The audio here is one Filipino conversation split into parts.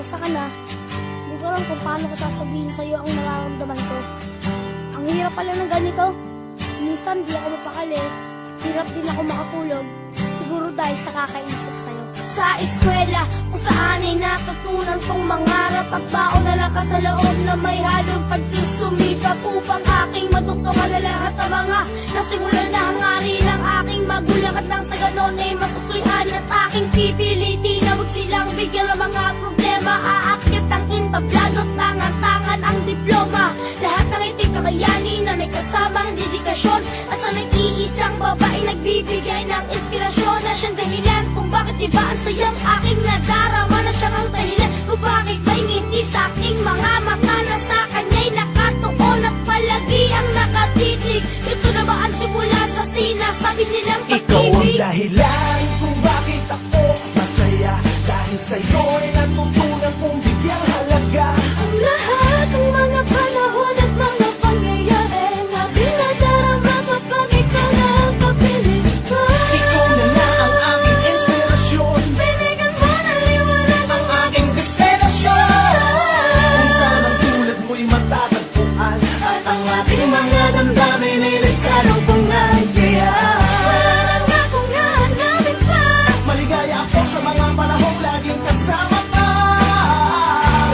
umasa ka na, hindi ko alam kung paano ko sasabihin sa'yo ang nararamdaman ko. Ang hirap pala ng ganito. Minsan di ako mapakali. Hirap din ako makatulog. Siguro dahil sa kakaisip sa'yo. Sa eskwela, kung saan ay natutunan kong mangarap. Pagbaon na lang ka sa loob na may halong pagsusumikap upang aking matutungan na lahat ng mga nasimulan na hangarin ng aking magulang. At nang sa ganon ay masuklian at aking pipilitin na huwag silang bigyan ng mga problema. Aakyat ang intablado, tangan-tangan ang diploma. Lahat ng iting kakayanin na may kasamang dedikasyon. At sa nag-iisang babae nagbibigay ng inspirasyon na siyang dahilan kung bakit iba ang sayang aking nadarama. Na siyang ang dahilan kung bakit may ngiti sa aking mga mata. Na sa kanya'y nakatuon at palagi ang nakatitig. Ito na ba ang simula sa sinasabi nilang pag-ibig? Ikaw ang dahilan kung bakit ako masaya. Dahil sa'yo'y natutunan kong bigyang halaga Ang lahat ng mga panahon at mga pangyayari na dinadarama kapag ikaw na ang kapiling ko. Ikaw na nga ang aking inspirasyon. Binigyan mo ng liwanag Ang aking destinasyon. Kung saan ang tulad mo'y matatagpuan. At ang aking mga damdamin ay nagsalubungan. Kaya wala nang akong nahanapin pa. maligaya ako sa mga panahong laging kasama ka.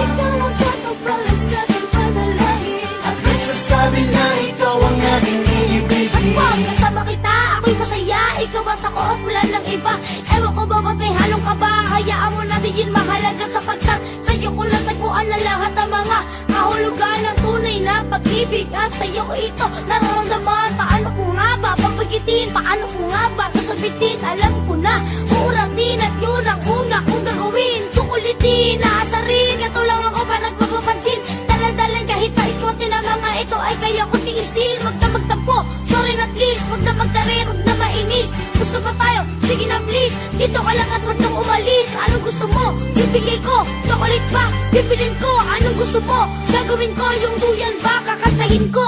Ikaw ang katuparan sa aking panalangin. At nagsasabi na ikaw ang aking iibigin. Pag kasama kita, ako'y masaya. Ikaw at ako at wala lang iba. Ewan ko ba ba't may halong kaba? Hayaan mo natin yun mahalaga sapagkat sa'yo ko natagpuan na lahat ng mga kahulugan ng tunay na pag-ibig. At sa'yo ko ito nararamdaman. Paano ko nga ba papagitin? Paano ko nga ba sasabitin? Alam ko na, uuratin at yun ang una kong gagawin. Kukulitin, naasarin, kato lang ako pa nagpapapansin. Dala-dalan kahit pa-iskote na mga ito ay kaya ko tiisin. Magdamagtampo, sorry na please. Wag na magtarir, wag na mainis. Gusto pa tayo? Sige na please. Dito ka lang at wag kang umalis. Anong gusto mo? Bibigay ko. Chocolate ba? Bibilin ko. Anong gusto mo? Gagawin ko. Yung duyan ba? Kakantahin ko.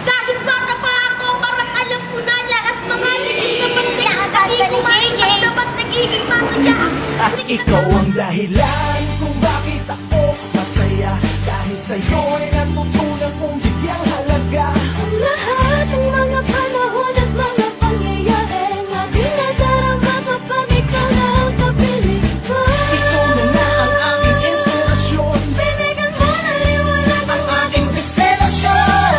Kahit bata pa ako, parang alam ko na lahat mga hiling na pagkakatali ko ay dapat nagiging masaya. At ikaw ang dahilan kung bakit ako masaya. Dahil sa'yo'y natutunan kong bigyang halaga Ang lahat ng mga panahon at mga pangyayari na dinadarama kapag ikaw na ang kapiling ko. Ikaw na nga ang aking inspirasyon. Binigyan mo ng liwanag Ang aking destinasyon.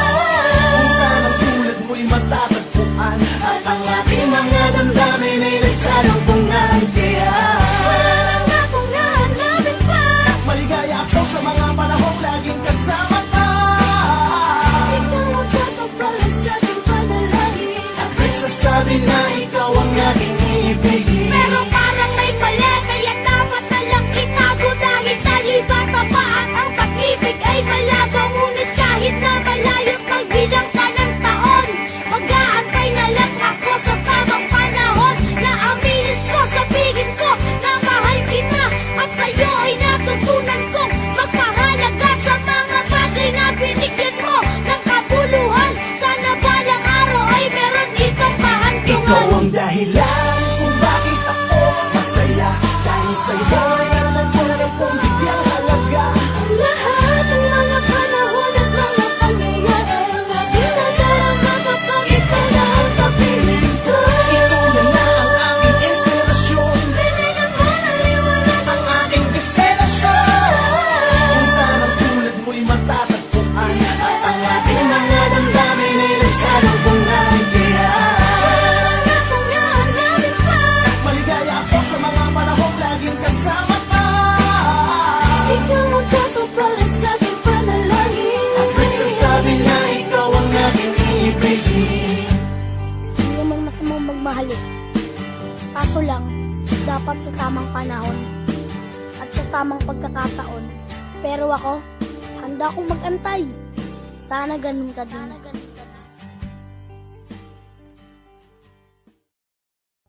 Kung saan ang tulad mo'y matatagpuan. At ang aking mga damdamin ay nagsalubungan. Kaya wala nang akong nahanapin pa. maligaya ako sa mga panahong laging kasama ka. Ikaw ang katuparan sa aking panalangin. At nagsasabi na ikaw ang aking iibigin. Pero parang may mali, kaya dapat na lang itago. Dahil tayo'y bata pa at ang pag-ibig ay malabo. Ngunit kahit na malayo't magbilang ka ng taon, mag-aantay na lang ako sa tamang panahon. Na aminin ko, sabihin ko na mahal kita. At sa'yo ay natutunan kong magpahalaga sa mga bagay na binigyan mo ng kabuluhan. Sana balang araw ay meron itong kahantungan. Ikaw ang dahilan kung bakit ako masaya. Dahil sa'yo'y natutunan kong bigyang halaga Ang lahat ng mga panahon at mga pangyayari na dinadarama kapag ikaw na ang kapiling ko. Ikaw na nga ang aking inspirasyon. Binigyan mo ng liwanag Ang aking destinasyon. Kung saan ang tulad mo'y matatagpuan. At ang aking mga damdamin ay nagsalubungan. Kaya ang akong nahanapin pa. maligaya ako sa mga panahong laging kasama ka. Ikaw ang katuparan sa aking panalangin. At nagsasabi na ikaw ang aking iibigin. Hindi naman masamang magmahal eh. Kaso lang, dapat sa tamang panahon at sa tamang pagkakataon. Pero ako, handa akong mag-antay. Sana ganun ka din.